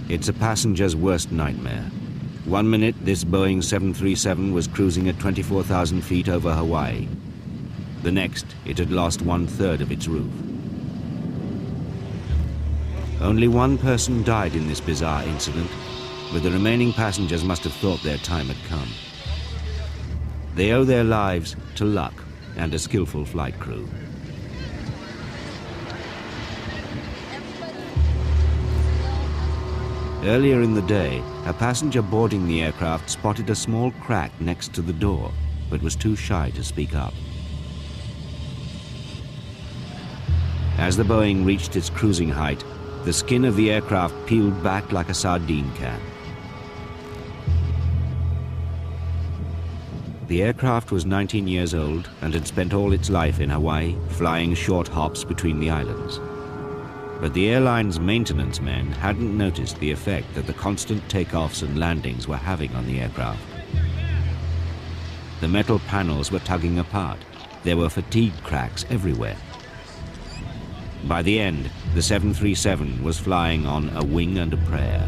It's a passenger's worst nightmare. 1 minute, this Boeing 737 was cruising at 24,000 feet over Hawaii. The next, it had lost 1/3 of its roof. Only one person died in this bizarre incident, but the remaining passengers must have thought their time had come. They owe their lives to luck and a skillful flight crew. Earlier in the day, a passenger boarding the aircraft spotted a small crack next to the door, but was too shy to speak up. As the Boeing reached its cruising height, the skin of the aircraft peeled back like a sardine can. The aircraft was 19 years old and had spent all its life in Hawaii, flying short hops between the islands. But the airline's maintenance men hadn't noticed the effect that the constant takeoffs and landings were having on the aircraft. The metal panels were tugging apart. There were fatigue cracks everywhere. By the end, the 737 was flying on a wing and a prayer.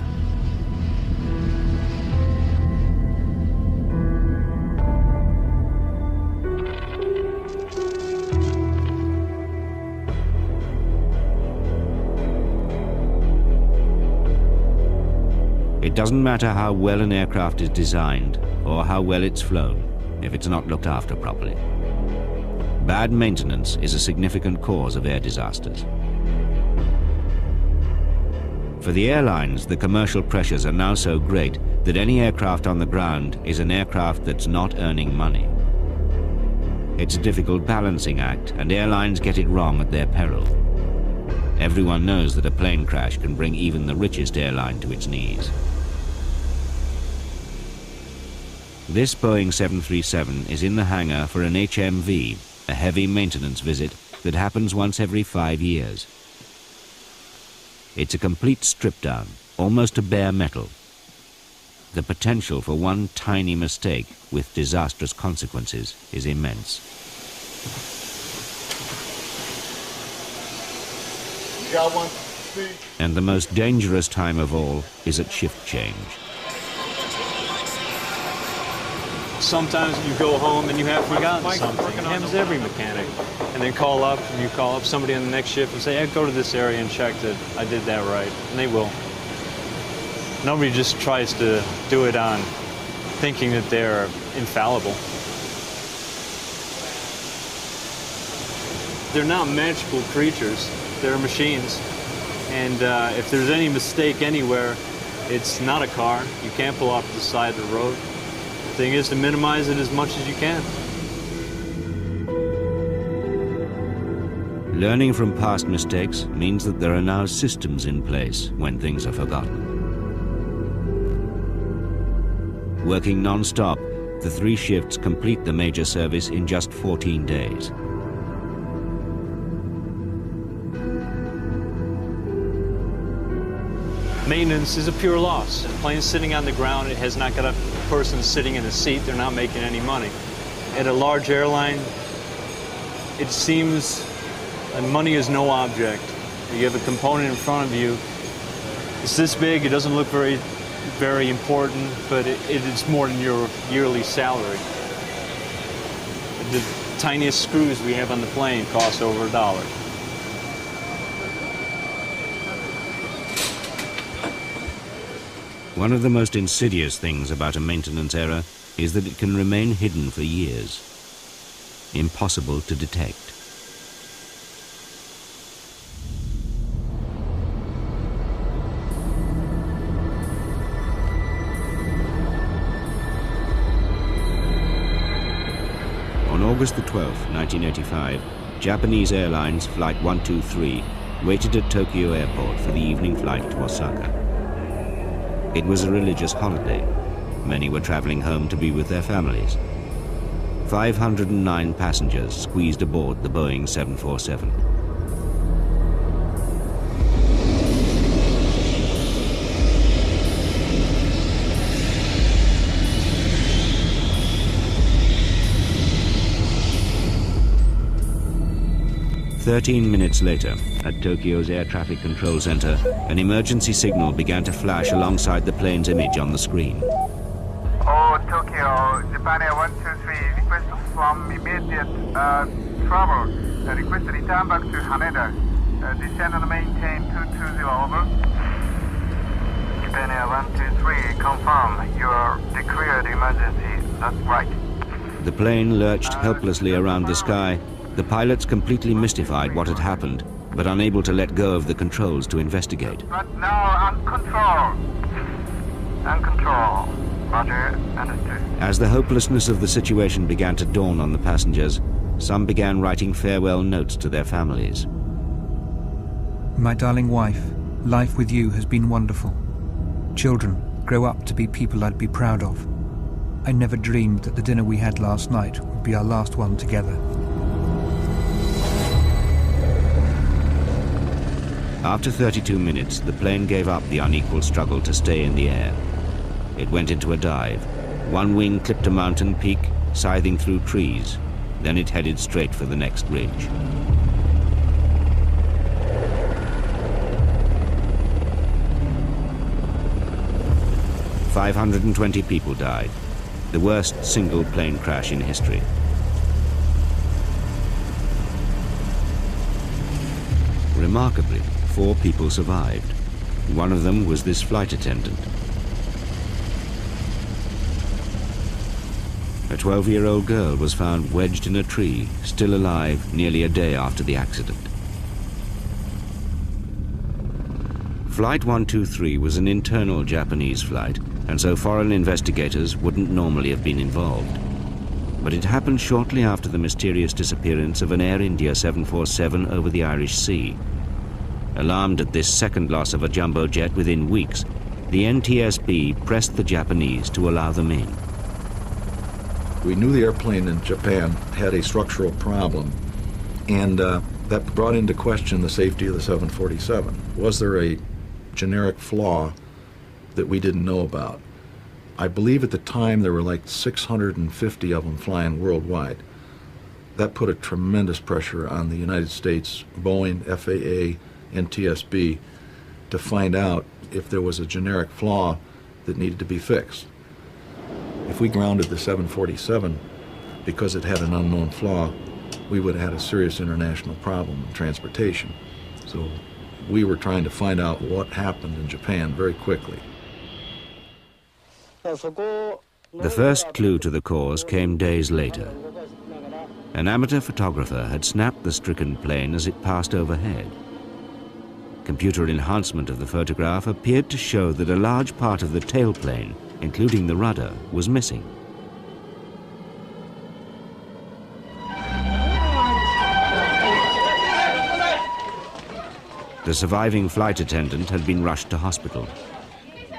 It doesn't matter how well an aircraft is designed or how well it's flown if it's not looked after properly. Bad maintenance is a significant cause of air disasters. For the airlines, the commercial pressures are now so great that any aircraft on the ground is an aircraft that's not earning money. It's a difficult balancing act, and airlines get it wrong at their peril. Everyone knows that a plane crash can bring even the richest airline to its knees. This Boeing 737 is in the hangar for an HMV, a heavy maintenance visit that happens once every 5 years. It's a complete strip down, almost to bare metal. The potential for one tiny mistake with disastrous consequences is immense. Got one. And the most dangerous time of all is at shift change. Sometimes you go home and you have forgotten something. It happens to every mechanic. And then call up, and you call up somebody on the next shift and say, hey, go to this area and check that I did that right. And they will. Nobody just tries to do it on thinking that they're infallible. They're not magical creatures. They're machines. And if there's any mistake anywhere, it's not a car. You can't pull off the side of the road. The thing is to minimize it as much as you can. Learning from past mistakes means that there are now systems in place when things are forgotten. Working non-stop, the 3 shifts complete the major service in just 14 days. Maintenance is a pure loss. The plane's sitting on the ground. It has not got a person sitting in a seat. They're not making any money. At a large airline, it seems that money is no object. You have a component in front of you. It's this big. It doesn't look very important, but it's more than your yearly salary. The tiniest screws we have on the plane cost over $1. One of the most insidious things about a maintenance error is that it can remain hidden for years. Impossible to detect. On August the 12th, 1985, Japanese Airlines Flight 123 waited at Tokyo Airport for the evening flight to Osaka. It was a religious holiday. Many were traveling home to be with their families. 509 passengers squeezed aboard the Boeing 747. 13 minutes later, at Tokyo's Air Traffic Control Center, an emergency signal began to flash alongside the plane's image on the screen. Oh, Tokyo, Japan Air 123, request from immediate travel. Request to return back to Haneda. Descend and maintain 220, over. Japan Air 123, confirm. You are declared emergency. That's right. The plane lurched helplessly around the sky. The pilots completely mystified what had happened, but unable to let go of the controls to investigate. But now on control. On control. Roger, understood. As the hopelessness of the situation began to dawn on the passengers, some began writing farewell notes to their families. My darling wife, life with you has been wonderful. Children grow up to be people I'd be proud of. I never dreamed that the dinner we had last night would be our last one together. After 32 minutes, the plane gave up the unequal struggle to stay in the air. It went into a dive. One wing clipped a mountain peak, scything through trees. Then it headed straight for the next ridge. "520 people died, the worst single plane crash in history. Remarkably, 4 people survived. One of them was this flight attendant. A 12-year-old girl was found wedged in a tree, still alive nearly a day after the accident. Flight 123 was an internal Japanese flight, and so foreign investigators wouldn't normally have been involved. But it happened shortly after the mysterious disappearance of an Air India 747 over the Irish Sea. Alarmed at this second loss of a jumbo jet within weeks, the NTSB pressed the Japanese to allow them in. We knew the airplane in Japan had a structural problem, and that brought into question the safety of the 747. Was there a generic flaw that we didn't know about? I believe at the time there were like 650 of them flying worldwide. That put a tremendous pressure on the United States, Boeing, FAA, NTSB, to find out if there was a generic flaw that needed to be fixed. If we grounded the 747 because it had an unknown flaw, we would have had a serious international problem in transportation. So we were trying to find out what happened in Japan very quickly. The first clue to the cause came days later. An amateur photographer had snapped the stricken plane as it passed overhead. Computer enhancement of the photograph appeared to show that a large part of the tailplane, including the rudder, was missing. The surviving flight attendant had been rushed to hospital.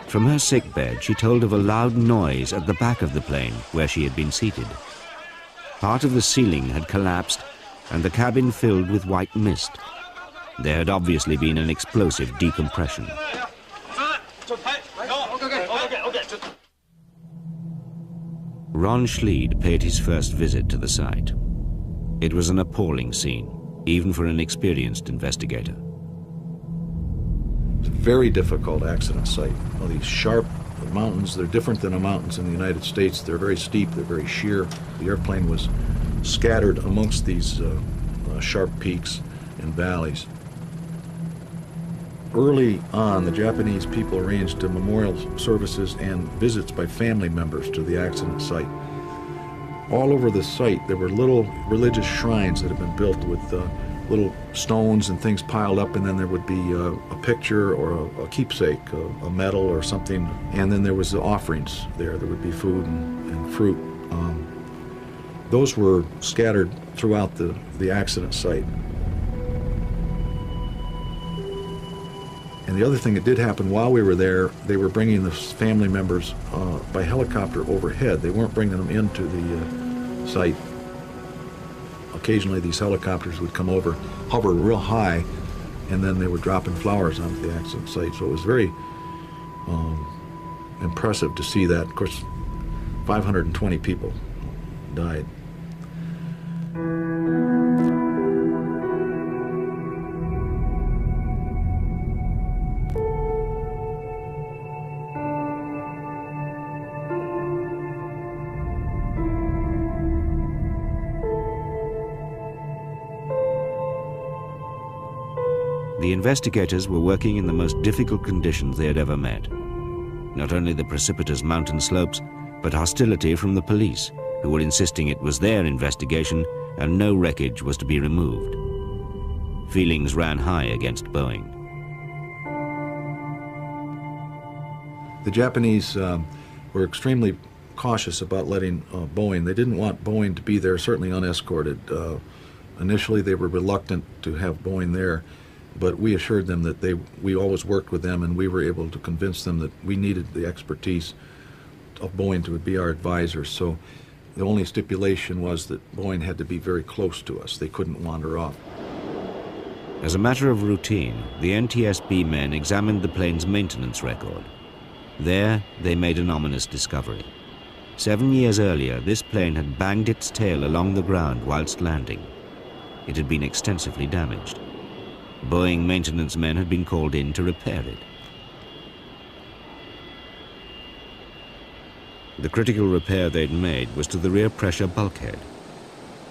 From her sickbed, she told of a loud noise at the back of the plane where she had been seated. Part of the ceiling had collapsed and the cabin filled with white mist. There had obviously been an explosive decompression. Ron Schleed paid his first visit to the site. It was an appalling scene, even for an experienced investigator. It's a very difficult accident site. Well, these sharp mountains, they're different than the mountains in the United States. They're very steep, they're very sheer. The airplane was scattered amongst these sharp peaks and valleys. Early on, the Japanese people arranged memorial services and visits by family members to the accident site. All over the site, there were little religious shrines that had been built with little stones and things piled up, and then there would be a picture or a keepsake, a medal or something, and then there was the offerings there. There would be food and fruit. Those were scattered throughout the accident site. And the other thing that did happen while we were there, they were bringing the family members by helicopter overhead. They weren't bringing them into the site. Occasionally these helicopters would come over, hover real high, and then they were dropping flowers onto the accident site. So it was very impressive to see that. Of course, 520 people died. The investigators were working in the most difficult conditions they had ever met. Not only the precipitous mountain slopes, but hostility from the police, who were insisting it was their investigation and no wreckage was to be removed. Feelings ran high against Boeing. The Japanese were extremely cautious about letting Boeing. They didn't want Boeing to be there, certainly unescorted. Initially, they were reluctant to have Boeing there, but we assured them that we always worked with them, and we were able to convince them that we needed the expertise of Boeing to be our advisor. So the only stipulation was that Boeing had to be very close to us. They couldn't wander off. As a matter of routine, the NTSB men examined the plane's maintenance record. There, they made an ominous discovery. 7 years earlier, this plane had banged its tail along the ground whilst landing. It had been extensively damaged. Boeing maintenance men had been called in to repair it. The critical repair they'd made was to the rear pressure bulkhead.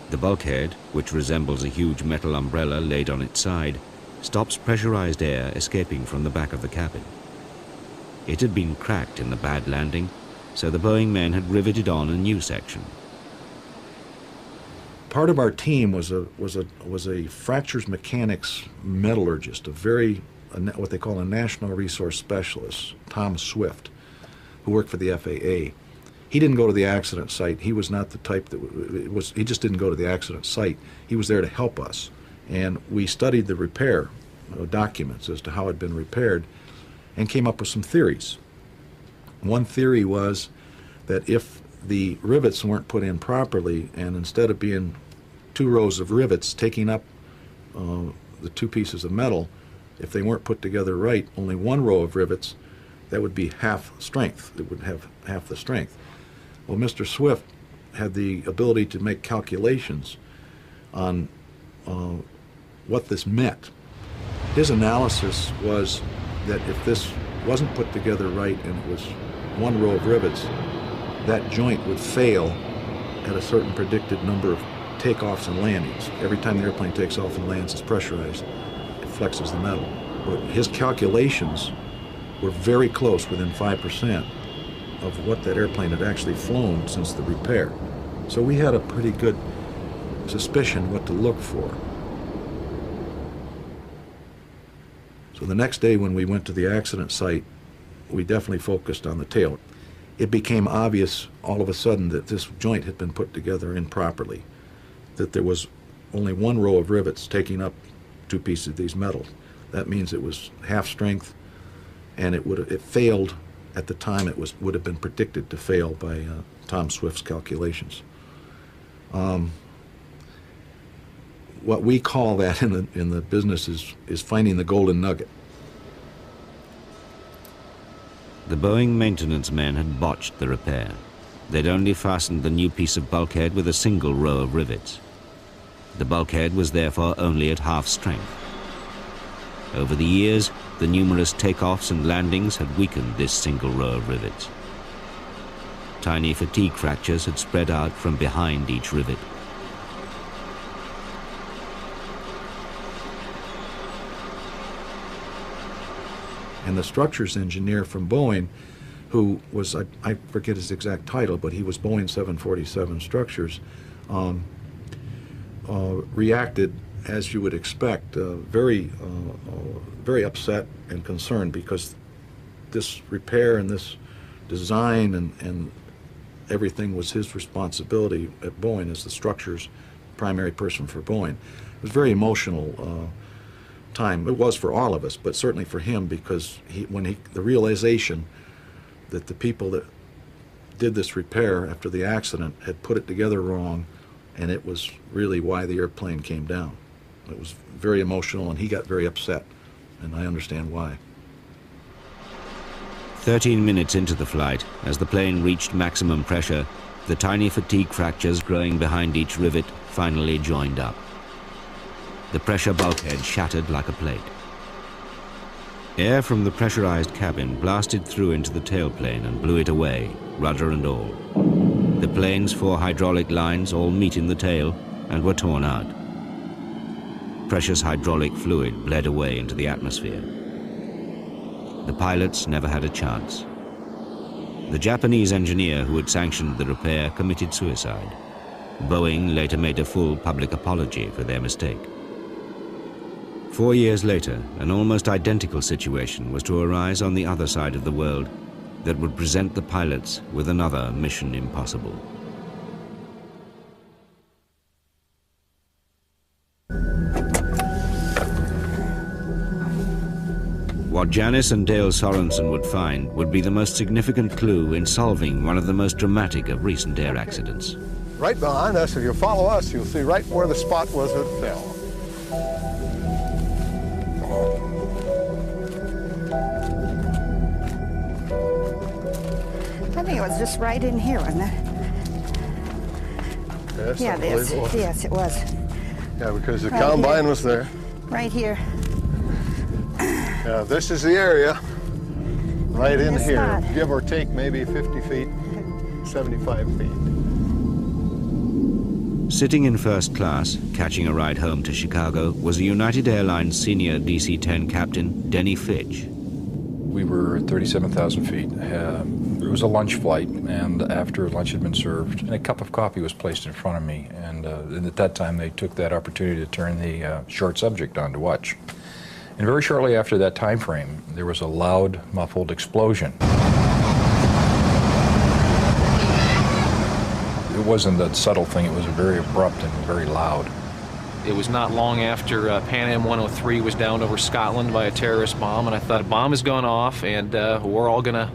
The bulkhead, which resembles a huge metal umbrella laid on its side, stops pressurized air escaping from the back of the cabin. It had been cracked in the bad landing, so the Boeing men had riveted on a new section. Part of our team was a fractures mechanics metallurgist, what they call a national resource specialist, Tom Swift, who worked for the FAA. He didn't go to the accident site. He was not the type he just didn't go to the accident site. He was there to help us. And we studied the repair documents as to how it had been repaired and came up with some theories. One theory was that if the rivets weren't put in properly, and instead of being 2 rows of rivets taking up the 2 pieces of metal, if they weren't put together right, only 1 row of rivets, that would be half strength. It would have half the strength. Well, Mr. Swift had the ability to make calculations on what this meant. His analysis was that if this wasn't put together right and it was 1 row of rivets, that joint would fail at a certain predicted number of takeoffs and landings. Every time the airplane takes off and lands, it's pressurized. It flexes the metal. But his calculations were very close, within 5% of what that airplane had actually flown since the repair. So we had a pretty good suspicion what to look for. So the next day when we went to the accident site, we definitely focused on the tail. It became obvious all of a sudden that this joint had been put together improperly, that there was only 1 row of rivets taking up 2 pieces of these metals. That means it was half strength, and it failed at the time it would have been predicted to fail by Tom Swift's calculations. What we call that in the business is finding the golden nugget. The Boeing maintenance men had botched the repair. They'd only fastened the new piece of bulkhead with a single row of rivets. The bulkhead was therefore only at half strength. Over the years, the numerous takeoffs and landings had weakened this single row of rivets. Tiny fatigue fractures had spread out from behind each rivet. And the structures engineer from Boeing, who was, I forget his exact title, but he was Boeing 747 Structures, reacted, as you would expect, very upset and concerned, because this repair and this design and everything was his responsibility at Boeing as the structures primary person for Boeing. It was a very emotional time. It was for all of us, but certainly for him, because the realization that the people that did this repair after the accident had put it together wrong, and it was really why the airplane came down. It was very emotional, and he got very upset, and I understand why. 13 minutes into the flight, as the plane reached maximum pressure, the tiny fatigue fractures growing behind each rivet finally joined up. The pressure bulkhead shattered like a plate. Air from the pressurized cabin blasted through into the tailplane and blew it away, rudder and all. The plane's 4 hydraulic lines all meet in the tail and were torn out. precious hydraulic fluid bled away into the atmosphere. The pilots never had a chance. The Japanese engineer who had sanctioned the repair committed suicide. Boeing later made a full public apology for their mistake. 4 years later, an almost identical situation was to arise on the other side of the world that would present the pilots with another mission impossible. What Janice and Dale Sorensen would find would be the most significant clue in solving one of the most dramatic of recent air accidents. Right behind us, if you follow us, you'll see right where the spot was that it fell. I think it was just right in here, wasn't it? Yes, Yeah, this. Yes, it was. Yeah, because the Right combine here. was there. Right here. Yeah, this is the area. Right in This here. spot. Give or take maybe 50 feet, 75 feet. Sitting in first class, catching a ride home to Chicago, was a United Airlines senior DC-10 captain, Denny Fitch. We were at 37,000 feet. It was a lunch flight, and after lunch had been served, and a cup of coffee was placed in front of me. And at that time, they took that opportunity to turn the short subject on to watch. And very shortly after that time frame, there was a loud, muffled explosion. It wasn't a subtle thing, it was very abrupt and very loud. It was not long after Pan Am 103 was downed over Scotland by a terrorist bomb, and I thought a bomb has gone off, and we're all gonna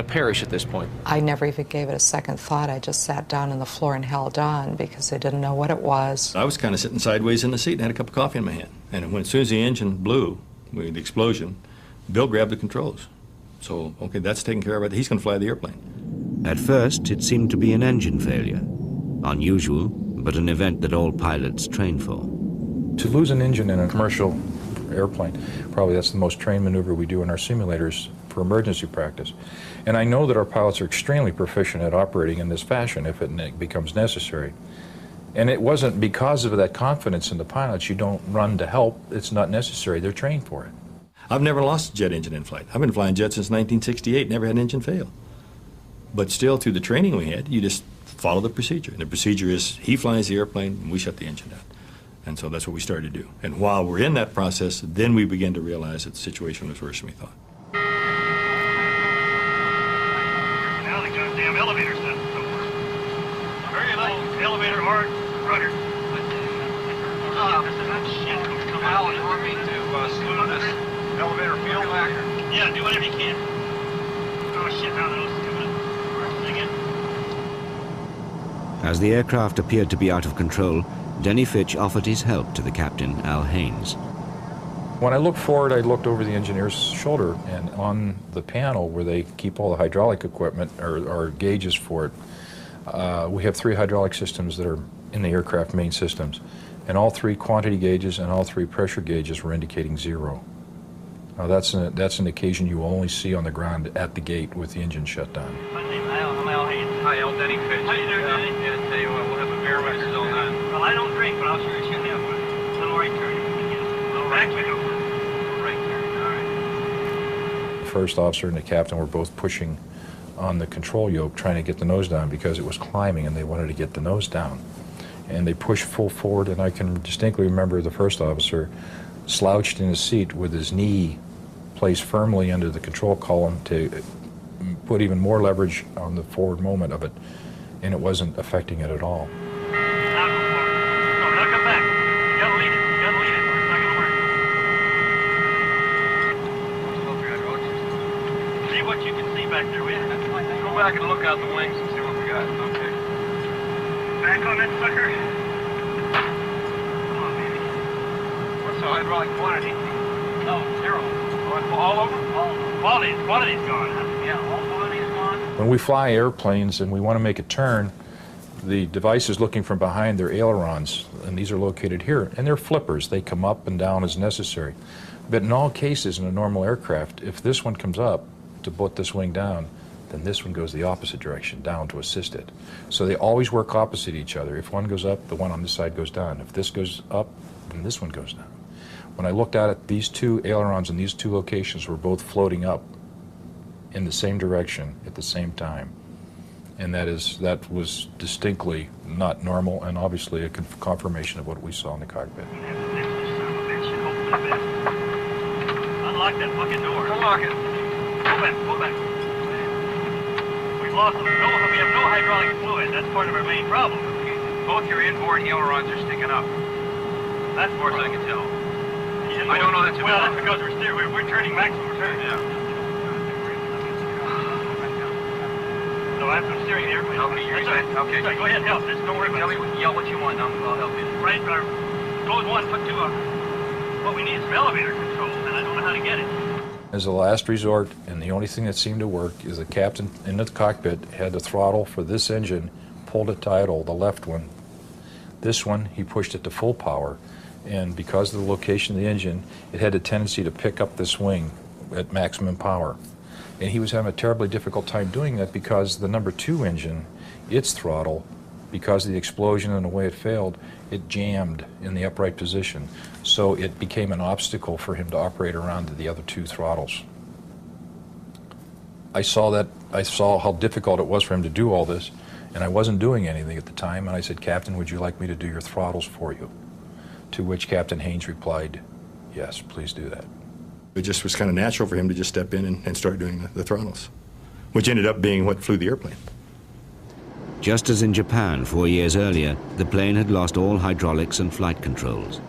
perish at this point. I never even gave it a second thought. I just sat down on the floor and held on because I didn't know what it was. I was kind of sitting sideways in the seat and had a cup of coffee in my hand. And as soon as the engine blew, with the explosion, Bill grabbed the controls. So, okay, that's taken care of. He's going to fly the airplane. At first, it seemed to be an engine failure. Unusual, but an event that all pilots train for. To lose an engine in a commercial airplane, probably that's the most trained maneuver we do in our simulators for emergency practice. And I know that our pilots are extremely proficient at operating in this fashion if it becomes necessary. And it wasn't because of that confidence in the pilots. You don't run to help. It's not necessary. They're trained for it. I've never lost a jet engine in flight. I've been flying jets since 1968, never had an engine fail. But still, through the training we had, you just follow the procedure. And the procedure is he flies the airplane and we shut the engine down. And so that's what we started to do. And while we're in that process, then we begin to realize that the situation was worse than we thought. Now the goddamn elevator's not somewhere. Very low elevator arc rudder. Shit, come out. You want me to smooth this elevator field back? Yeah, do whatever you can. Oh shit, now the nose is coming up. Sing it. As the aircraft appeared to be out of control, Denny Fitch offered his help to the captain, Al Haynes. When I looked forward, I looked over the engineer's shoulder, and on the panel where they keep all the hydraulic equipment, or gauges for it, we have 3 hydraulic systems that are in the aircraft main systems. And all 3 quantity gauges and all 3 pressure gauges were indicating 0. Now that's an occasion you will only see on the ground at the gate with the engine shut down. My name's Al. I'm Al Haynes. Hi, Al. Denny Fitch. How you doing, Denny? Yeah, tell you what, we'll have a beer record on that. Well, I don't drink, but I'll sure you have one. Little right turn. Little right turn. Little right turn. All right. The first officer and the captain were both pushing on the control yoke trying to get the nose down because it was climbing and they wanted to get the nose down. And they pushed full forward, and I can distinctly remember the first officer slouched in his seat with his knee placed firmly under the control column to put even more leverage on the forward moment of it, and it wasn't affecting it at all. Now go forward. No, now come back. You gotta lead it. You gotta lead it, or it's not gonna work. See what you can see back there, will you? Go back and look out the wings and see what we got. Okay. Back on that sucker. Come on, baby. What's the hydraulic quantity? No, 0. All over? All over. Quantity's gone, huh? Yeah, all quantity's gone. When we fly airplanes and we want to make a turn, the device is looking from behind their ailerons, and these are located here, and they're flippers. They come up and down as necessary. But in all cases in a normal aircraft, if this one comes up to put this wing down, then this one goes the opposite direction, down to assist it. So they always work opposite each other. If one goes up, the one on this side goes down. If this goes up, and this one goes down. When I looked at it, these two ailerons in these two locations were both floating up in the same direction at the same time. And that was distinctly not normal, and obviously a confirmation of what we saw in the cockpit. Unlock that fucking door. Unlock it. Pull back. We've lost them. We have no hydraulic fluid. That's part of our main problem. Both your inboard ailerons are sticking up. That's as far as I can tell. I don't know that's about. Well, that's because we're turning maximum turn. Yeah. So after I'm steering the airplane. Okay, okay. Go ahead, help. Just don't worry about it. Yell what you want, and I'll help you. Right, close one, put two up. What we need is some elevator control, and I don't know how to get it. As a last resort, and the only thing that seemed to work is the captain in the cockpit had the throttle for this engine, pulled it to idle, the left one. This one, he pushed it to full power, and because of the location of the engine, it had a tendency to pick up this wing at maximum power. And he was having a terribly difficult time doing that because the number 2 engine, its throttle, because of the explosion and the way it failed, it jammed in the upright position. So it became an obstacle for him to operate around the other 2 throttles. I saw how difficult it was for him to do all this, and I wasn't doing anything at the time, and I said, "Captain, would you like me to do your throttles for you?" To which Captain Haynes replied, "Yes, please do that." It just was kind of natural for him to just step in and start doing the throttles, which ended up being what flew the airplane. Just as in Japan 4 years earlier, the plane had lost all hydraulics and flight controls.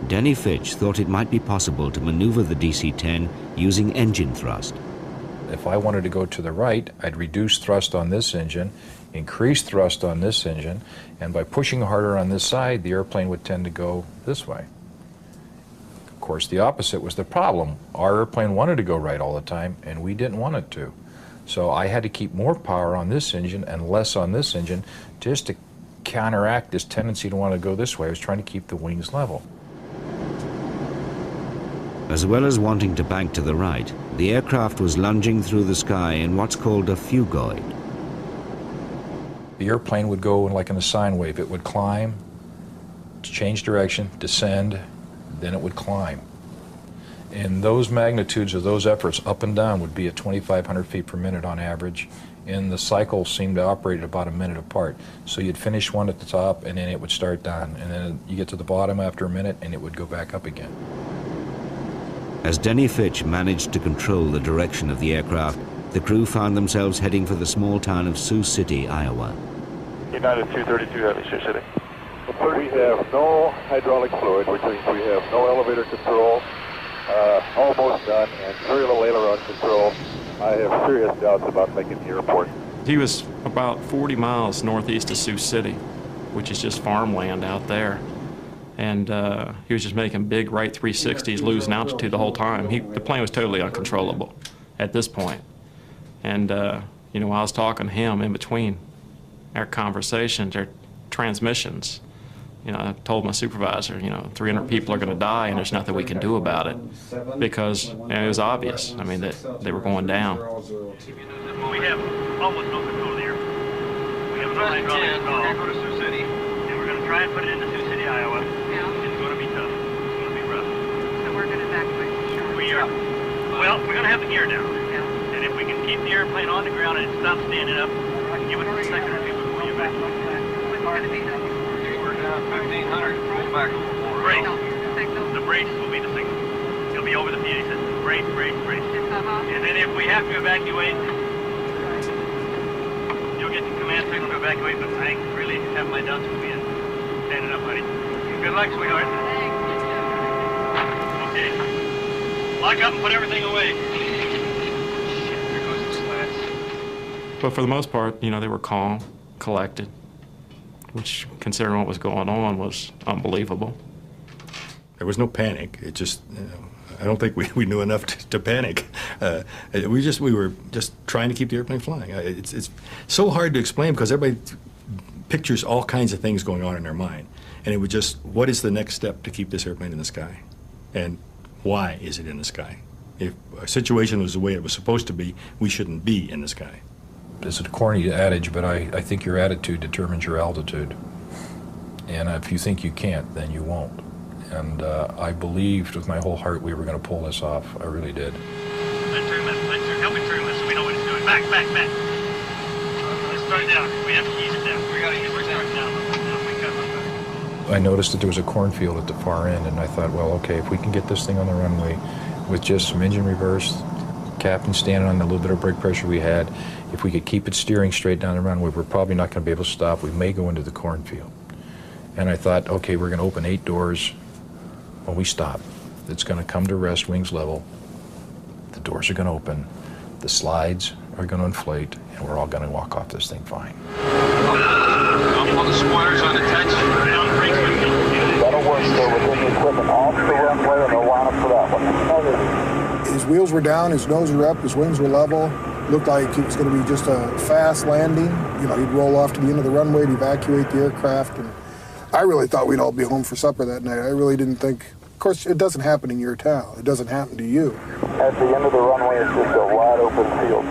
Denny Fitch thought it might be possible to maneuver the DC-10 using engine thrust. If I wanted to go to the right, I'd reduce thrust on this engine, increase thrust on this engine, and by pushing harder on this side, the airplane would tend to go this way. Of course, the opposite was the problem. Our airplane wanted to go right all the time, and we didn't want it to. So I had to keep more power on this engine and less on this engine just to counteract this tendency to want to go this way. I was trying to keep the wings level. As well as wanting to bank to the right, the aircraft was lunging through the sky in what's called a phugoid. The airplane would go like in a sine wave. It would climb, change direction, descend, then it would climb. And those magnitudes of those efforts up and down would be at 2,500 feet per minute on average, and the cycles seemed to operate at about a minute apart. So you'd finish one at the top, and then it would start down, and then you get to the bottom after a minute, and it would go back up again. As Denny Fitch managed to control the direction of the aircraft, the crew found themselves heading for the small town of Sioux City, Iowa. United 232 Heavy, Sioux City. We have no hydraulic fluid, which means we have no elevator control, almost done, and very little aileron control. I have serious doubts about making the airport. He was about 40 miles northeast of Sioux City, which is just farmland out there. And he was just making big right 360s, losing altitude the whole time. The plane was totally uncontrollable at this point. And, you know, while I was talking to him in between our conversations, our transmissions, you know, I told my supervisor, you know, 300 people are going to die and there's nothing we can do about it because you know, it was obvious, I mean, that they were going down. We have almost no control of the airplane. We have no hydraulics at all. We're going to go to Sioux City. And we're going to try and put it into Sioux City, Iowa. Yeah. It's going to be tough. It's going to be rough. So we're going to evacuate. Sure. We are. Well, we're going to have the gear down. Yeah. And if we can keep the airplane on the ground and it stops standing up, give us a second or two before you evacuate. What's going to be done? 1,500, pull back over the floor. Brace. The brace will be the signal. It'll be over the PA system. Brace, brace, brace. And then if we have to evacuate, you'll get the command signal to evacuate, but I really have my doubts with being standing up, buddy. Good luck, sweetheart. Okay. Lock up and put everything away. Here goes the slats. But for the most part, you know, they were calm, collected, which, considering what was going on, was unbelievable. There was no panic. It just, you know, I don't think we knew enough to panic. We were just trying to keep the airplane flying. It's so hard to explain because everybody pictures all kinds of things going on in their mind. And it was just, what is the next step to keep this airplane in the sky? And why is it in the sky? If a situation was the way it was supposed to be, we shouldn't be in the sky. It's a corny adage, but I think your attitude determines your altitude. And if you think you can't, then you won't. And I believed with my whole heart we were going to pull this off. I really did. Let's turn left. Help me turn left so we know what it's doing. Back. Let's start down. We have to ease it down. We got to ease it down. I noticed that there was a cornfield at the far end, and I thought, well, okay, if we can get this thing on the runway with just some engine reverse, captain standing on the little bit of brake pressure we had, if we could keep it steering straight down the runway, we're probably not going to be able to stop. We may go into the cornfield. And I thought, okay, we're going to open 8 doors when we stop. It's going to come to rest, wings level. The doors are going to open. The slides are going to inflate, and we're all going to walk off this thing fine. Don't pull the spoilers on the touch. That'll work, so we're getting the equipment off the runway and they'll line up for that one. His wheels were down, his nose were up, his wings were level. Looked like it was going to be just a fast landing. You know, he'd roll off to the end of the runway to evacuate the aircraft. And I really thought we'd all be home for supper that night. I really didn't think. Of course, it doesn't happen in your town. It doesn't happen to you. At the end of the runway, it's just a wide open field.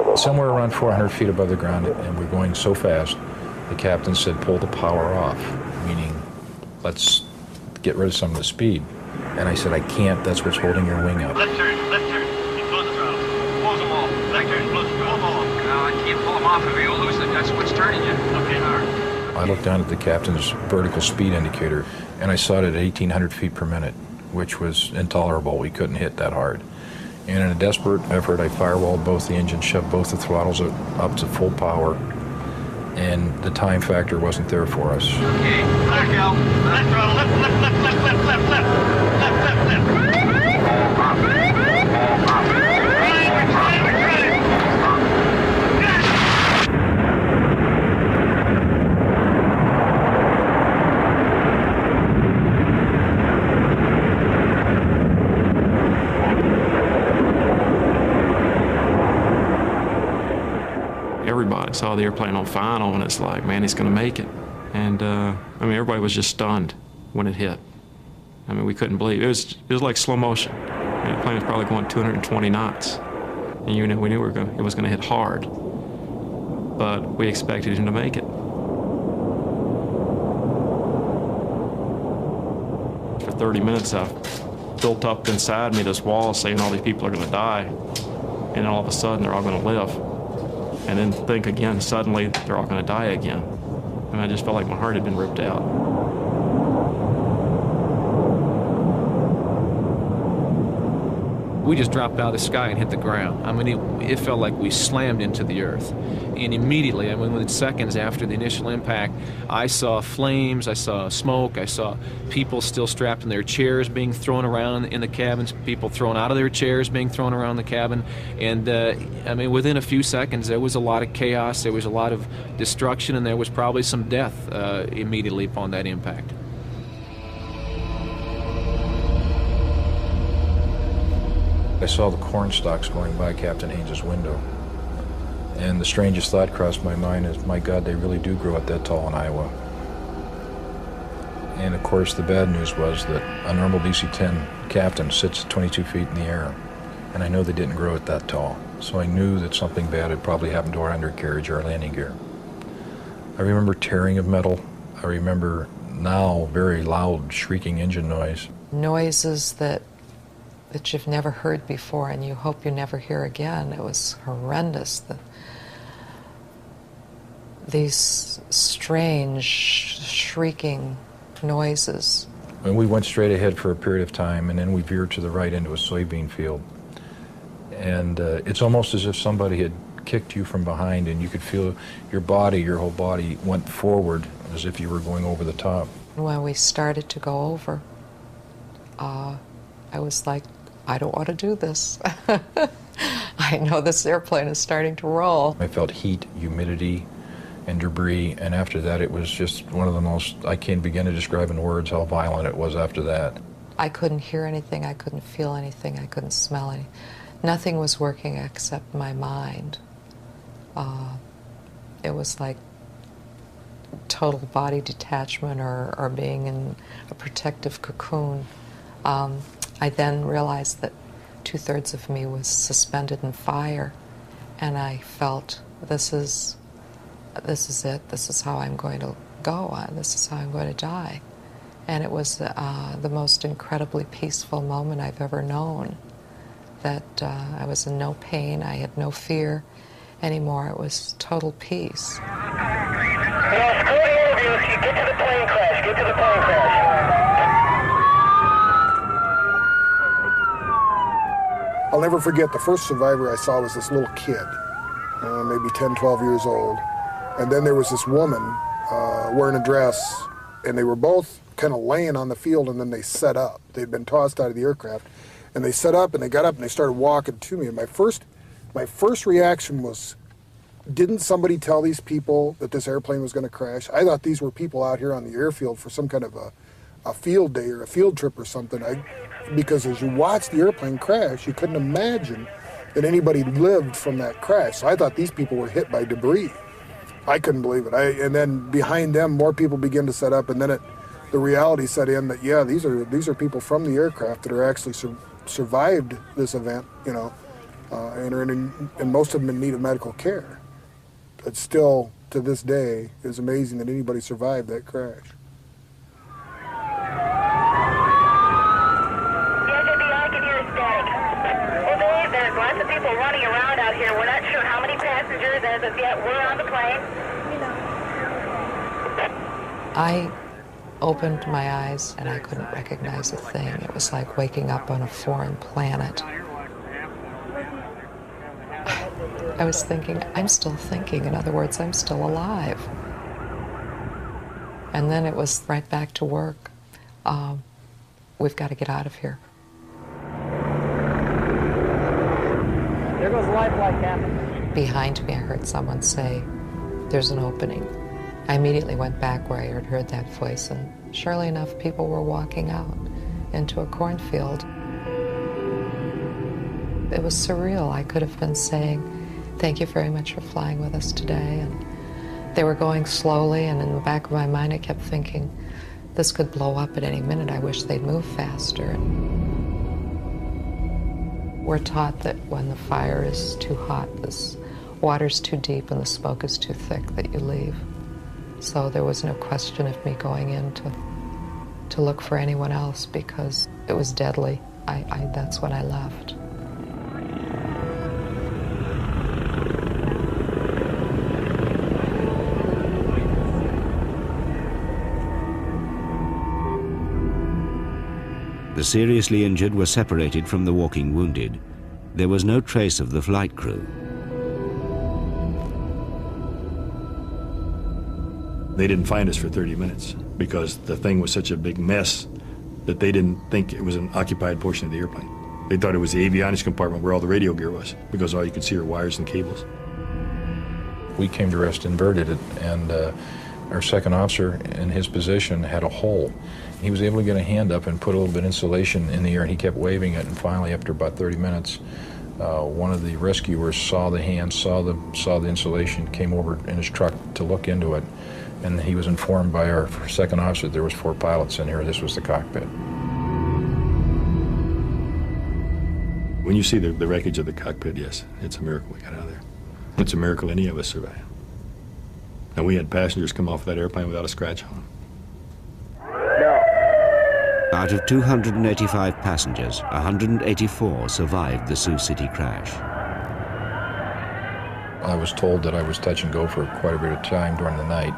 So somewhere around 400 feet above the ground, and we're going so fast, the captain said, pull the power off, meaning let's get rid of some of the speed. And I said, I can't. That's what's holding your wing up. Left turn. Close the throttle. Close them all. Back turn, close the throttle. No, I can't pull them off of you. You'll lose it. That's what's turning you. Okay, all right. I looked down at the captain's vertical speed indicator, and I saw it at 1,800 feet per minute, which was intolerable. We couldn't hit that hard. And in a desperate effort, I firewalled both the engines, shoved both the throttles up to full power, and the time factor wasn't there for us. Okay, back out. Left throttle, left. Everybody saw the airplane on final, and it's like, man, he's going to make it. And I mean, everybody was just stunned when it hit. I mean, we couldn't believe it. It was like slow motion. The plane was probably going 220 knots, and we knew it was going to hit hard. But we expected him to make it. For 30 minutes, I built up inside me this wall saying all these people are going to die, and all of a sudden they're all going to live. And then think again, suddenly they're all going to die again. And I just felt like my heart had been ripped out. We just dropped out of the sky and hit the ground. I mean, it felt like we slammed into the earth. And immediately, I mean, within seconds after the initial impact, I saw flames, I saw smoke, I saw people still strapped in their chairs being thrown around in the cabins, people thrown out of their chairs being thrown around the cabin. And, I mean, within a few seconds, there was a lot of chaos, there was a lot of destruction, and there was probably some death immediately upon that impact. I saw the corn stalks going by Captain Haynes' window. And the strangest thought crossed my mind is, my God, they really do grow up that tall in Iowa. And of course, the bad news was that a normal DC-10 captain sits 22 feet in the air. And I know they didn't grow it that tall. So I knew that something bad had probably happened to our undercarriage or our landing gear. I remember tearing of metal. I remember now very loud shrieking engine noise. Noises that you've never heard before and you hope you never hear again. It was horrendous. These strange, shrieking noises. And we went straight ahead for a period of time, and then we veered to the right into a soybean field. And it's almost as if somebody had kicked you from behind, and you could feel your body, your whole body went forward as if you were going over the top. When we started to go over, I was like, I don't want to do this. I know this airplane is starting to roll. I felt heat, humidity, and debris, and after that it was just one of the most, I can't begin to describe in words how violent it was after that. I couldn't hear anything, I couldn't feel anything, I couldn't smell anything. Nothing was working except my mind. It was like total body detachment or being in a protective cocoon. I then realized that 2/3 of me was suspended in fire, and I felt this is it. This is how I'm going to go. This is how I'm going to die. And it was the most incredibly peaceful moment I've ever known. That I was in no pain, I had no fear anymore. It was total peace. Yes, screw the interviews. You get to the plane crash. Get to the plane crash. I'll never forget the first survivor I saw was this little kid, maybe 10, 12 years old. And then there was this woman wearing a dress, and they were both kind of laying on the field, and then they set up. They'd been tossed out of the aircraft, and they set up, and they got up, and they started walking to me. And my first reaction was, didn't somebody tell these people that this airplane was going to crash? I thought these were people out here on the airfield for some kind of a field day or a field trip or something. Because as you watched the airplane crash, you couldn't imagine that anybody lived from that crash. So I thought these people were hit by debris. I couldn't believe it. And then behind them, more people began to set up, and then the reality set in that, yeah, these are people from the aircraft that are actually survived this event, you know, and most of them in need of medical care. But still, to this day, it's amazing that anybody survived that crash. There's lots of people running around out here. We're not sure how many passengers as of yet were on the plane. I opened my eyes and I couldn't recognize a thing. It was like waking up on a foreign planet. I was thinking, I'm still thinking. In other words, I'm still alive. And then it was right back to work. We've got to get out of here. There goes the life flight, Captain. Behind me, I heard someone say, there's an opening. I immediately went back where I had heard that voice, and surely enough, people were walking out into a cornfield. It was surreal. I could have been saying, thank you very much for flying with us today. And they were going slowly, and in the back of my mind, I kept thinking, this could blow up at any minute. I wish they'd move faster. We're taught that when the fire is too hot, the water's too deep, and the smoke is too thick, that you leave. So there was no question of me going in to look for anyone else because it was deadly. That's when I left. The seriously injured were separated from the walking wounded. There was no trace of the flight crew. They didn't find us for 30 minutes because the thing was such a big mess that they didn't think it was an occupied portion of the airplane. They thought it was the avionics compartment where all the radio gear was because all you could see were wires and cables. We came to rest inverted, and our second officer in his position had a hole. He was able to get a hand up and put a little bit of insulation in the air, and he kept waving it, and finally, after about 30 minutes, one of the rescuers saw the hand, saw the insulation, came over in his truck to look into it, and he was informed by our second officer that there was 4 pilots in here. This was the cockpit. When you see the wreckage of the cockpit, yes, it's a miracle we got out of there. It's a miracle any of us survived. And we had passengers come off that airplane without a scratch on them. Out of 285 passengers, 184 survived the Sioux City crash. I was told that I was touch and go for quite a bit of time during the night.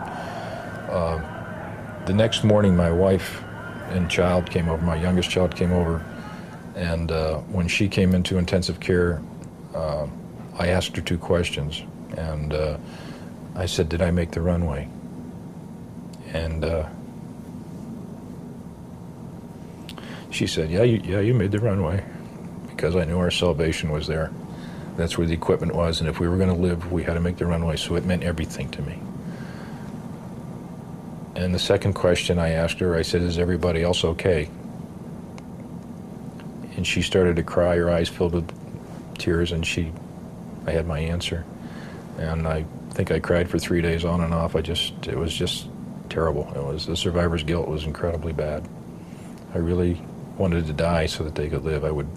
The next morning, my wife and child came over, my youngest child came over, and when she came into intensive care, I asked her 2 questions, and I said, did I make the runway? And she said, yeah, you made the runway, because I knew our salvation was there. That's where the equipment was, and if we were going to live, we had to make the runway, so it meant everything to me. And the second question I asked her, I said, is everybody else okay? And she started to cry, her eyes filled with tears, and I had my answer. And I think I cried for 3 days on and off. It was just terrible. The survivor's guilt was incredibly bad. I really wanted to die so that they could live. I would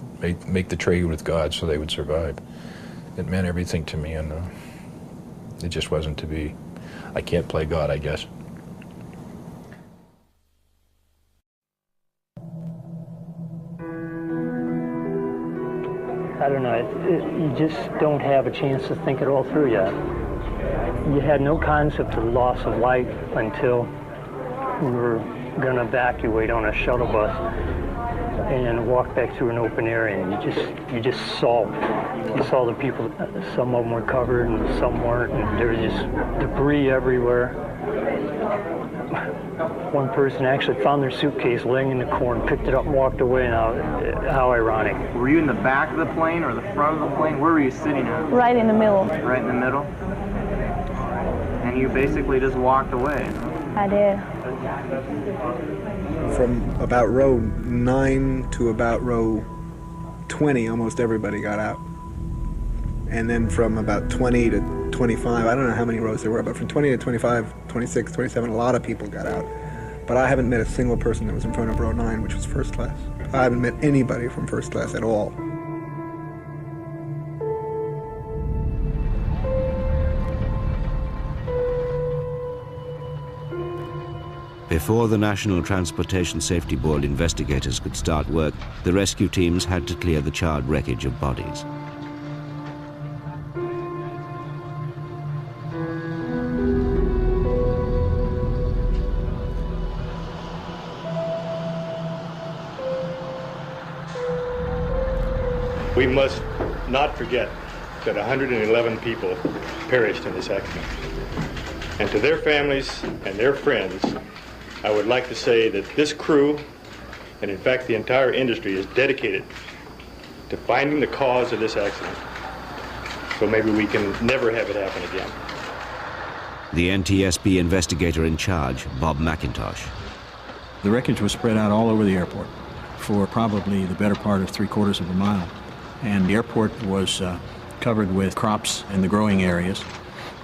make the trade with God so they would survive. It meant everything to me, and it just wasn't to be. I can't play God, I guess. I don't know, you just don't have a chance to think it all through yet. You had no concept of loss of life until we were going to evacuate on a shuttle bus and walk back through an open area, and you just saw the people. Some of them were covered and some weren't, and there was just debris everywhere. One person actually found their suitcase laying in the corn, picked it up and walked away. Now, how ironic. Were you in the back of the plane or the front of the plane? Where were you sitting at? Right in the middle. Right in the middle? And you basically just walked away. I did. From about row 9 to about row 20, almost everybody got out. And then from about 20 to 25, I don't know how many rows there were, but from 20 to 25, 26, 27, a lot of people got out. But I haven't met a single person that was in front of row 9, which was first class. I haven't met anybody from first class at all. Before the National Transportation Safety Board investigators could start work, the rescue teams had to clear the charred wreckage of bodies. We must not forget that 111 people perished in this accident. And to their families and their friends, I would like to say that this crew, and in fact the entire industry, is dedicated to finding the cause of this accident. So maybe we can never have it happen again. The NTSB investigator in charge, Bob McIntosh. The wreckage was spread out all over the airport for probably the better part of 3/4 of a mile. And the airport was covered with crops in the growing areas.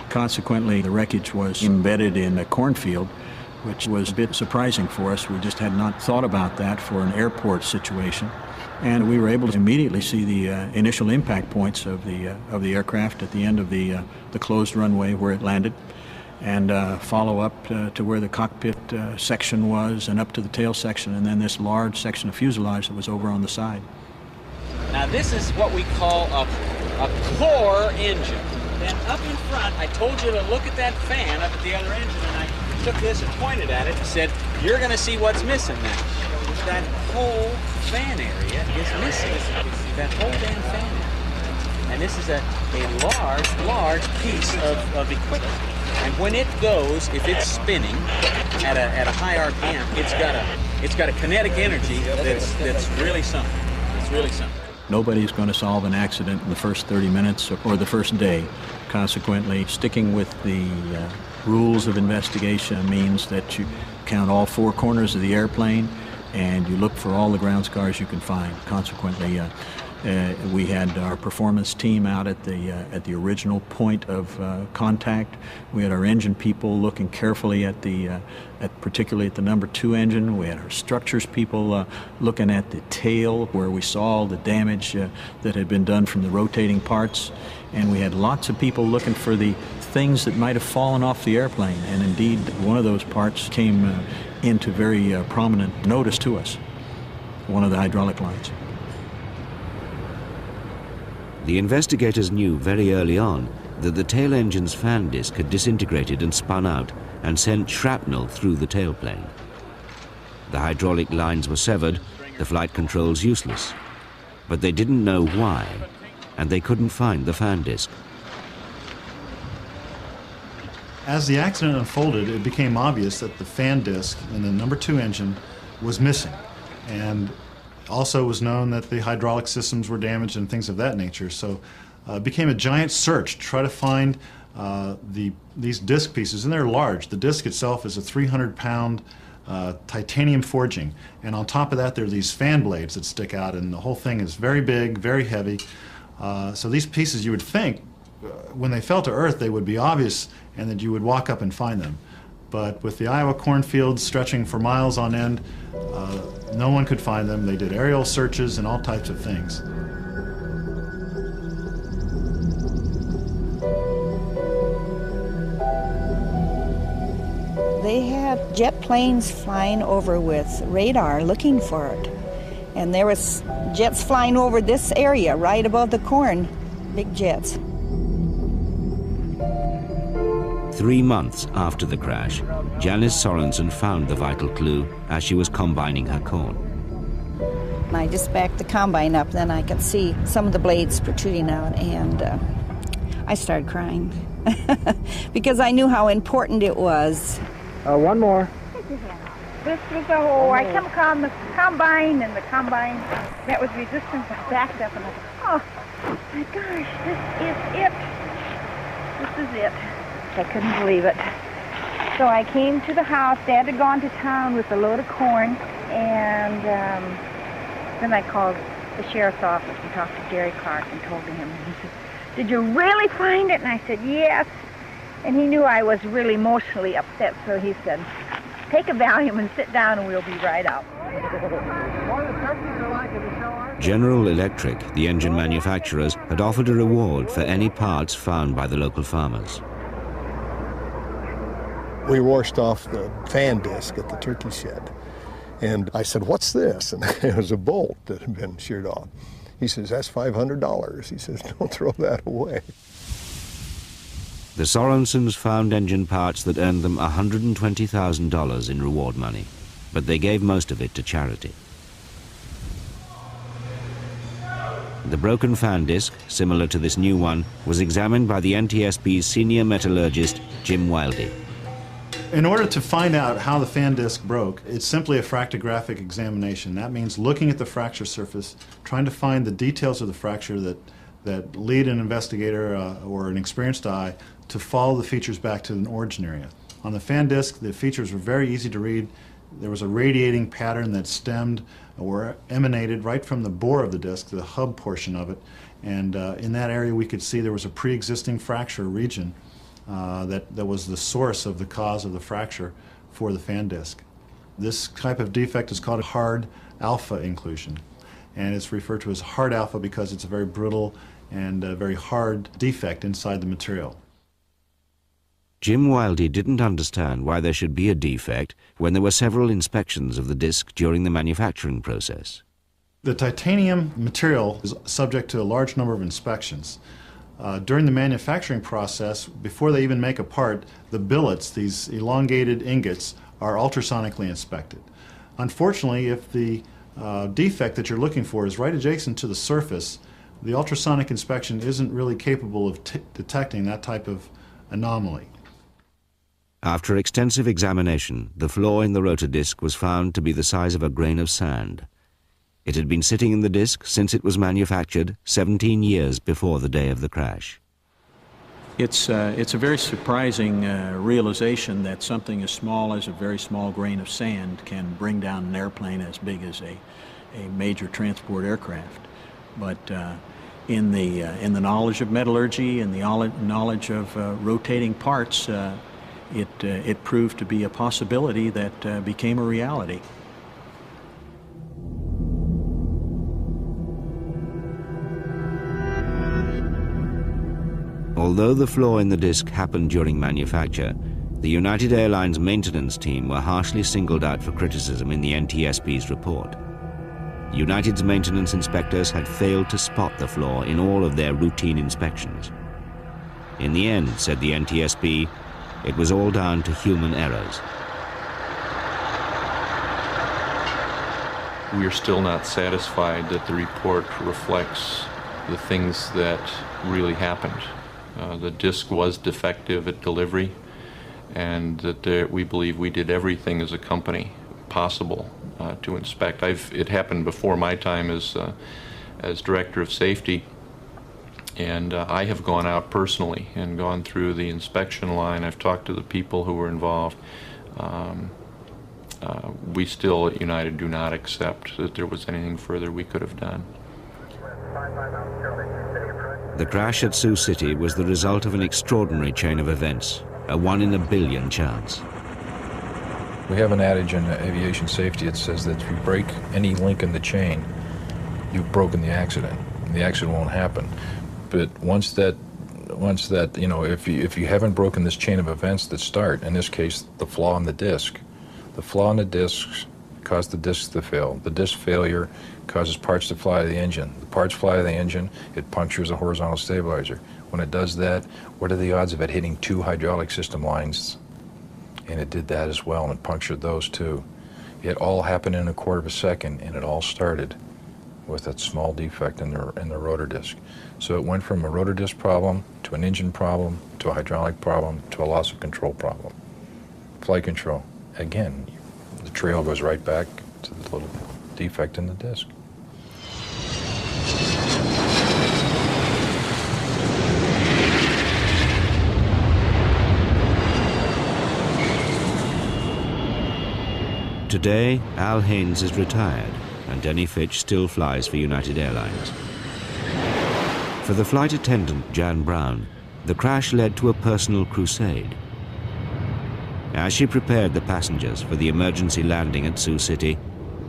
Consequently, the wreckage was embedded in a cornfield, which was a bit surprising for us. We just had not thought about that for an airport situation. And we were able to immediately see the initial impact points of the aircraft at the end of the closed runway where it landed, and follow up to where the cockpit section was and up to the tail section, and then this large section of fuselage that was over on the side. Now this is what we call a core engine. Then up in front, I told you to look at that fan up at the other engine, and I took this and pointed at it and said, you're going to see what's missing now. That whole fan area is missing. That whole damn fan area. And this is a large piece of equipment. And when it goes, if it's spinning at a high RPM, it's got a kinetic energy that's really something. It's really something. Nobody's going to solve an accident in the first 30 minutes or the first day. Consequently, sticking with the rules of investigation means that you count all 4 corners of the airplane and you look for all the ground scars you can find. Consequently, we had our performance team out at the original point of contact. We had our engine people looking carefully at particularly at the number 2 engine. We had our structures people looking at the tail where we saw all the damage that had been done from the rotating parts. And we had lots of people looking for the things that might have fallen off the airplane. And indeed, one of those parts came into very prominent notice to us, one of the hydraulic lines. The investigators knew very early on that the tail engine's fan disc had disintegrated and spun out and sent shrapnel through the tailplane. The hydraulic lines were severed, the flight controls useless. But they didn't know why, and they couldn't find the fan disc. As the accident unfolded, it became obvious that the fan disc in the number 2 engine was missing. And also was known that the hydraulic systems were damaged and things of that nature. So it became a giant search to try to find these disc pieces, and they're large. The disc itself is a 300-pound titanium forging, and on top of that there are these fan blades that stick out, and the whole thing is very big, very heavy. So these pieces, you would think, when they fell to earth, they would be obvious and that you would walk up and find them. But with the Iowa cornfields stretching for miles on end, no one could find them. They did aerial searches and all types of things. They had jet planes flying over with radar looking for it. And there was jets flying over this area, right above the corn, big jets. 3 months after the crash, Janice Sorensen found the vital clue as she was combining her corn. I just backed the combine up, then I could see some of the blades protruding out, and I started crying because I knew how important it was. One more. This was a hole. I come on the combine, and the combine that was resistance was backed up, and I thought, oh my gosh, this is it. This is it. I couldn't believe it. So I came to the house. Dad had gone to town with a load of corn, and then I called the sheriff's office and talked to Jerry Clark and told him. And he said, "Did you really find it?" And I said, "Yes." And he knew I was really emotionally upset, so he said, "Take a Valium and sit down, and we'll be right out." General Electric, the engine manufacturers, had offered a reward for any parts found by the local farmers. We washed off the fan disc at the turkey shed. And I said, "What's this?" And it was a bolt that had been sheared off. He says, "That's $500. He says, "Don't throw that away." The Sorensens found engine parts that earned them $120,000 in reward money, but they gave most of it to charity. The broken fan disc, similar to this new one, was examined by the NTSB's senior metallurgist, Jim Wildey. In order to find out how the fan disc broke, it's simply a fractographic examination. That means looking at the fracture surface, trying to find the details of the fracture that lead an investigator or an experienced eye to follow the features back to an origin area. On the fan disc, the features were very easy to read. There was a radiating pattern that stemmed or emanated right from the bore of the disc, the hub portion of it. And in that area, we could see there was a pre-existing fracture region that was the source of the cause of the fracture for the fan disc. This type of defect is called a hard alpha inclusion, and it's referred to as hard alpha because it's a very brittle and very hard defect inside the material. Jim Wildey didn't understand why there should be a defect when there were several inspections of the disc during the manufacturing process. The titanium material is subject to a large number of inspections. During the manufacturing process, before they even make a part, the billets, these elongated ingots, are ultrasonically inspected. Unfortunately, if the defect that you're looking for is right adjacent to the surface, the ultrasonic inspection isn't really capable of detecting that type of anomaly. After extensive examination, the flaw in the rotor disc was found to be the size of a grain of sand. It had been sitting in the disc since it was manufactured 17 years before the day of the crash. It's a very surprising realization that something as small as a very small grain of sand can bring down an airplane as big as a major transport aircraft. But in the knowledge of metallurgy and the knowledge of rotating parts, it proved to be a possibility that became a reality. Although the flaw in the disc happened during manufacture, the United Airlines maintenance team were harshly singled out for criticism in the NTSB's report. United's maintenance inspectors had failed to spot the flaw in all of their routine inspections. In the end, said the NTSB, it was all down to human errors. We are still not satisfied that the report reflects the things that really happened. The disc was defective at delivery, and that we believe we did everything as a company possible to inspect. It happened before my time as director of safety, and I have gone out personally and gone through the inspection line. I've talked to the people who were involved. We still at United do not accept that there was anything further we could have done. The crash at Sioux City was the result of an extraordinary chain of events, a 1 in a billion chance. We have an adage in aviation safety. It says that if you break any link in the chain, you've broken the accident. The accident won't happen. But once that, you know, if you haven't broken this chain of events that start, in this case, the flaw in the disc caused the disc to fail. The disc failure causes parts to fly to the engine. The parts fly to the engine, it punctures a horizontal stabilizer. When it does that, what are the odds of it hitting 2 hydraulic system lines? And it did that as well, and it punctured those too. It all happened in a quarter of a second, and it all started with that small defect in the rotor disc. So it went from a rotor disc problem to an engine problem to a hydraulic problem to a loss of control problem. Flight control, again, the trail goes right back to the little defect in the disc. Today, Al Haynes is retired, and Denny Fitch still flies for United Airlines. For the flight attendant, Jan Brown, the crash led to a personal crusade. As she prepared the passengers for the emergency landing at Sioux City,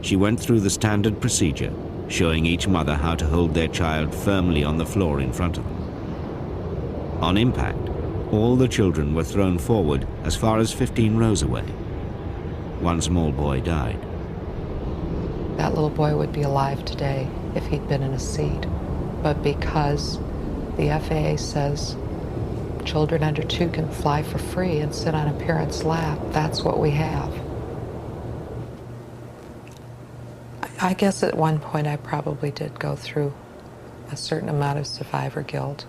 she went through the standard procedure, showing each mother how to hold their child firmly on the floor in front of them. On impact, all the children were thrown forward as far as 15 rows away. One small boy died. That little boy would be alive today if he'd been in a seat. But because the FAA says children under 2 can fly for free and sit on a parent's lap, that's what we have. I guess at one point I probably did go through a certain amount of survivor guilt.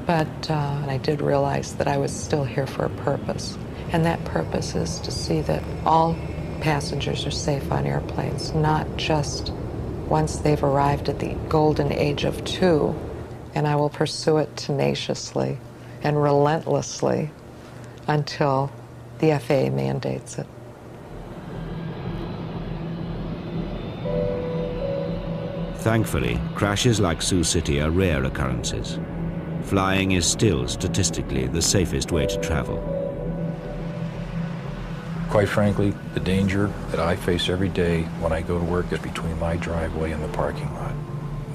But I did realize that I was still here for a purpose. And that purpose is to see that all passengers are safe on airplanes, not just once they've arrived at the golden age of 2. And I will pursue it tenaciously and relentlessly until the FAA mandates it. Thankfully, crashes like Sioux City are rare occurrences. Flying is still statistically the safest way to travel. Quite frankly, the danger that I face every day when I go to work is between my driveway and the parking lot.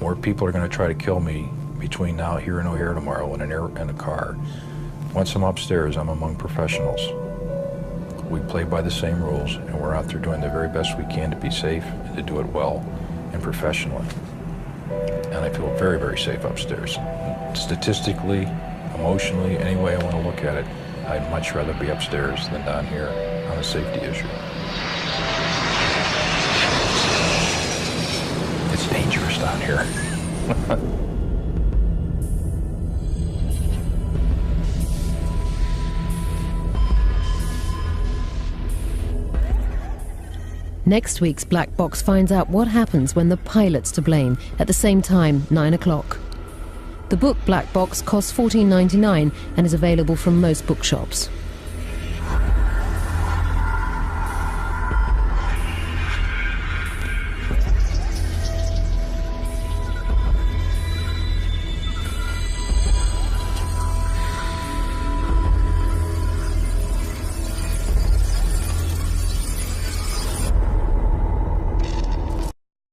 More people are going to try to kill me between now here and O'Hare tomorrow in a car. Once I'm upstairs, I'm among professionals. We play by the same rules, and we're out there doing the very best we can to be safe and to do it well and professionally. And I feel very, very safe upstairs. Statistically, emotionally, any way I want to look at it, I'd much rather be upstairs than down here on a safety issue. It's dangerous down here. Next week's Black Box finds out what happens when the pilot's to blame at the same time, 9 o'clock. The book Black Box costs $14.99 and is available from most bookshops.